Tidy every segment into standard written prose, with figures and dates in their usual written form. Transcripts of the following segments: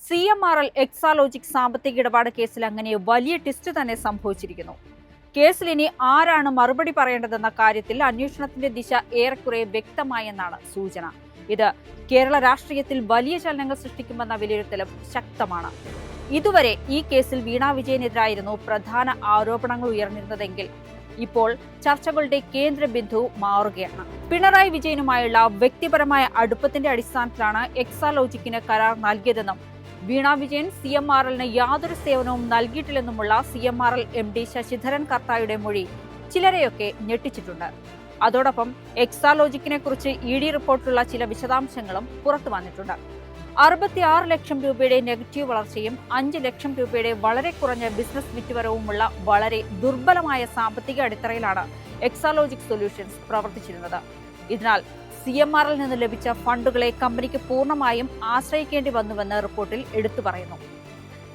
CMRL Exalogic സാമ്പത്തിക ഇടപാട് കേസിൽ അങ്ങനെ വലിയ ട്വിസ്റ്റ് തന്നെ സംഭവിച്ചിരിക്കുന്നു. കേസിൽ ഇനി ആരാണ് മറുപടി പറയേണ്ടതെന്ന കാര്യത്തിൽ അന്വേഷണത്തിന്റെ ദിശ ഏറെക്കുറെ വ്യക്തമായെന്നാണ് സൂചന. ഇത് കേരള രാഷ്ട്രീയത്തിൽ വലിയ ചലനങ്ങൾ സൃഷ്ടിക്കുമെന്ന വിലയിരുത്തലും ശക്തമാണ്. ഇതുവരെ ഈ കേസിൽ വീണ വിജയനെതിരായിരുന്നു പ്രധാന ആരോപണങ്ങൾ ഉയർന്നിരുന്നതെങ്കിൽ ഇപ്പോൾ ചർച്ചകളുടെ കേന്ദ്ര ബിന്ദു മാറുകയാണ്. പിണറായി വിജയനുമായുള്ള വ്യക്തിപരമായ അടുപ്പത്തിന്റെ അടിസ്ഥാനത്തിലാണ് എക്സാലോജിക്കിന് കരാർ നൽകിയതെന്നും വീണ വിജയൻ CMRLന് യാതൊരു സേവനവും നൽകിയിട്ടില്ലെന്നുമുള്ള CMRL MD ശശിധരൻ കർത്തായുടെ മൊഴി ചിലരെയൊക്കെ ഞെട്ടിച്ചിട്ടുണ്ട്. അതോടൊപ്പം എക്സാലോജിക്കിനെ കുറിച്ച് ED റിപ്പോർട്ടിലുള്ള ചില വിശദാംശങ്ങളും പുറത്തു വന്നിട്ടുണ്ട്. 66 ലക്ഷം രൂപയുടെ നെഗറ്റീവ് വളർച്ചയും 5 ലക്ഷം രൂപയുടെ വളരെ കുറഞ്ഞ ബിസിനസ് വിറ്റുവരവുമുള്ള വളരെ ദുർബലമായ സാമ്പത്തിക അടിത്തറയിലാണ് എക്സാലോജിക് സൊല്യൂഷൻസ് പ്രവർത്തിച്ചിരുന്നത്. ഇതിനാൽ CMRL നിന്ന് ലഭിച്ച ഫണ്ടുകളെ കമ്പനിക്ക് പൂർണ്ണമായും ആശ്രയിക്കേണ്ടി വന്നുവെന്ന് റിപ്പോർട്ടിൽ എടുത്തു പറയുന്നു.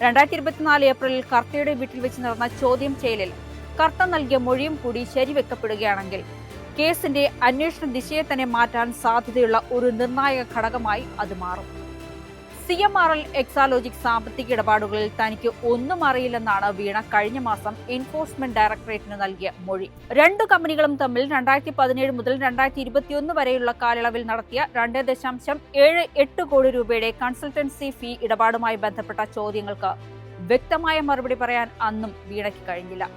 2024 ഏപ്രിലിൽ കർത്തയുടെ വീട്ടിൽ വെച്ച് നടന്ന ചോദ്യം ചെയ്യലിൽ കർത്ത നൽകിയ മൊഴിയും കൂടി ശരിവെക്കപ്പെടുകയാണെങ്കിൽ കേസിന്റെ അന്വേഷണ ദിശയെ തന്നെ മാറ്റാൻ സാധ്യതയുള്ള ഒരു നിർണായക ഘടകമായി അത് മാറും. CMRL എക്സാലോജിക് സാമ്പത്തിക ഇടപാടുകളിൽ തനിക്ക് ഒന്നും അറിയില്ലെന്നാണ് വീണ കഴിഞ്ഞ മാസം എൻഫോഴ്സ്മെന്റ് ഡയറക്ടറേറ്റിന് നൽകിയ മൊഴി. രണ്ടു കമ്പനികളും തമ്മിൽ 2017 മുതൽ 2021 വരെയുള്ള കാലയളവിൽ നടത്തിയ 2.78 കോടി രൂപയുടെ കൺസൾട്ടൻസി ഫീ ഇടപാടുമായി ബന്ധപ്പെട്ട ചോദ്യങ്ങൾക്ക് വ്യക്തമായ മറുപടി പറയാൻ അന്നും വീണയ്ക്ക് കഴിഞ്ഞില്ല.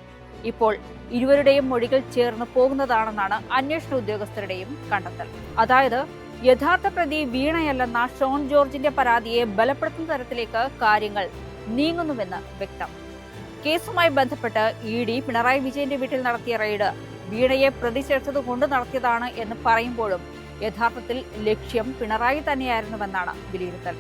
ഇപ്പോൾ ഇരുവരുടെയും മൊഴികൾ ചേർന്ന് പോകുന്നതാണെന്നാണ് അന്വേഷണ ഉദ്യോഗസ്ഥരുടെയും കണ്ടെത്തൽ. അതായത് യഥാർത്ഥ പ്രതി വീണയല്ലെന്ന ഷോൺ ജോർജിന്റെ പരാതിയെ ബലപ്പെടുത്തുന്ന തരത്തിലേക്ക് കാര്യങ്ങൾ നീങ്ങുന്നുവെന്ന് വ്യക്തം. കേസുമായി ബന്ധപ്പെട്ട് ED പിണറായി വിജയന്റെ വീട്ടിൽ നടത്തിയ റെയ്ഡ് വീണയെ പ്രതി ചേർത്തതുകൊണ്ട് നടത്തിയതാണ് എന്ന് പറയുമ്പോഴും യഥാർത്ഥത്തിൽ ലക്ഷ്യം പിണറായി തന്നെയായിരുന്നുവെന്നാണ് വിലയിരുത്തൽ.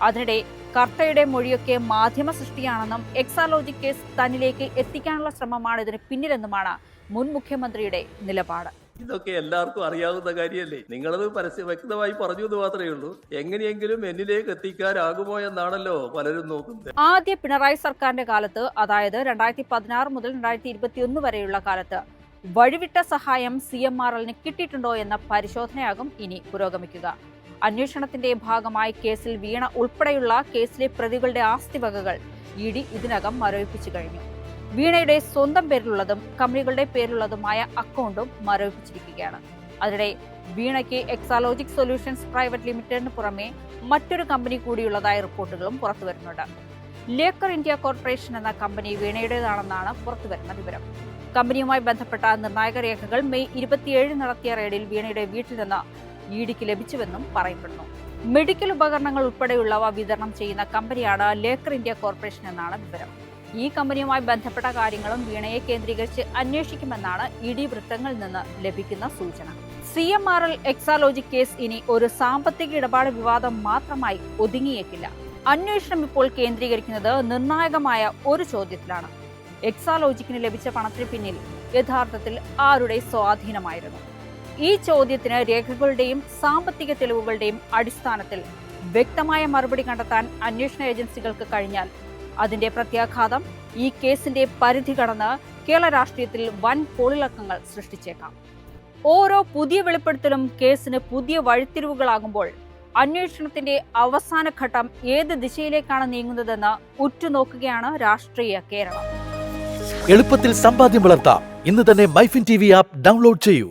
അതിനിടെ കർത്തയുടെ മൊഴിയൊക്കെ മാധ്യമ സൃഷ്ടിയാണെന്നും എക്സാലോജിക് കേസ് തന്നിലേക്ക് എത്തിക്കാനുള്ള ശ്രമമാണ് ഇതിന് പിന്നിലെന്നുമാണ് മുൻ മുഖ്യമന്ത്രിയുടെ നിലപാട്. ഇതൊക്കെ എല്ലാവർക്കും അറിയാവുന്ന കാര്യമല്ലേ? നിങ്ങളത് വ്യക്തമായി പറഞ്ഞു എന്ന് മാത്രമേ ഉള്ളൂ. എങ്ങനെയെങ്കിലും എന്നിലേക്ക് എത്തിക്കാനാകുമോ എന്നാണല്ലോ പലരും നോക്കുന്നത്. ആദ്യ പിണറായി സർക്കാരിന്റെ കാലത്ത്, അതായത് 2016 മുതൽ 2021 വരെയുള്ള കാലത്ത് വഴിവിട്ട സഹായം CMRLന് കിട്ടിയിട്ടുണ്ടോ എന്ന പരിശോധനയാകും ഇനി പുരോഗമിക്കുക. അന്വേഷണത്തിന്റെ ഭാഗമായി കേസിൽ വീണ ഉൾപ്പെടെയുള്ള കേസിലെ പ്രതികളുടെ ആസ്തിവകകൾ ED ഇതിനകം മരവിപ്പിച്ചു കഴിഞ്ഞു. വീണയുടെ സ്വന്തം പേരിലുള്ളതും കമ്പനികളുടെ പേരിലുള്ളതുമായ അക്കൗണ്ടും മരവിപ്പിച്ചിരിക്കുകയാണ്. അതിനിടെ വീണയ്ക്ക് എക്സാലോജിക് സൊല്യൂഷൻസ് പ്രൈവറ്റ് ലിമിറ്റഡിന് പുറമെ മറ്റൊരു കമ്പനി കൂടിയുള്ളതായ റിപ്പോർട്ടുകളും പുറത്തുവരുന്നുണ്ട്. ലേക്കർ ഇന്ത്യ കോർപ്പറേഷൻ എന്ന കമ്പനി വീണയുടേതാണെന്നാണ് പുറത്തുവരുന്ന വിവരം. കമ്പനിയുമായി ബന്ധപ്പെട്ട നിർണായക രേഖകൾ മെയ് 27 നടത്തിയ റെയ്ഡിൽ വീണയുടെ വീട്ടിൽ നിന്ന് EDക്ക് ലഭിച്ചുവെന്നും പറയപ്പെടുന്നു. മെഡിക്കൽ ഉപകരണങ്ങൾ ഉൾപ്പെടെയുള്ളവ വിതരണം ചെയ്യുന്ന കമ്പനിയാണ് ലേക്കർ ഇന്ത്യ കോർപ്പറേഷൻ എന്നാണ് വിവരം. ഈ കമ്പനിയുമായി ബന്ധപ്പെട്ട കാര്യങ്ങളും വീണയെ കേന്ദ്രീകരിച്ച് അന്വേഷിക്കുമെന്നാണ് ED വൃത്തങ്ങളിൽ നിന്ന് ലഭിക്കുന്ന സൂചന. CMRL എക്സാലോജിക് കേസ് ഇനി ഒരു സാമ്പത്തിക ഇടപാട് വിവാദം മാത്രമായി ഒതുങ്ങിയേക്കില്ല. അന്വേഷണം ഇപ്പോൾ കേന്ദ്രീകരിക്കുന്നത് നിർണായകമായ ഒരു ചോദ്യത്തിലാണ്. എക്സാലോജിക്കിന് ലഭിച്ച പണത്തിന് പിന്നിൽ യഥാർത്ഥത്തിൽ ആരുടെ സ്വാധീനമായിരുന്നു? ഈ ചോദ്യത്തിന് രേഖകളുടെയും സാമ്പത്തിക തെളിവുകളുടെയും അടിസ്ഥാനത്തിൽ വ്യക്തമായ മറുപടി കണ്ടെത്താൻ അന്വേഷണ ഏജൻസികൾക്ക് കഴിഞ്ഞാൽ അതിന്റെ പ്രത്യാഘാതം ഈ കേസിന്റെ പരിധി കടന്ന് കേരള രാഷ്ട്രീയത്തിൽ വൻ കോളിളക്കങ്ങൾ സൃഷ്ടിച്ചേക്കാം. ഓരോ പുതിയ വെളിപ്പെടുത്തലും കേസിന് പുതിയ വഴിത്തിരിവുകളാകുമ്പോൾ അന്വേഷണത്തിന്റെ അവസാന ഘട്ടം ഏത് ദിശയിലേക്കാണ് നീങ്ങുന്നതെന്ന് ഉറ്റുനോക്കുകയാണ് രാഷ്ട്രീയ കേരളം. എളുപ്പത്തിൽ സമ്പാദ്യം വളർത്താം. ഇന്ന് തന്നെ മൈഫിൻ TV ആപ്പ് ഡൗൺലോഡ് ചെയ്യൂ.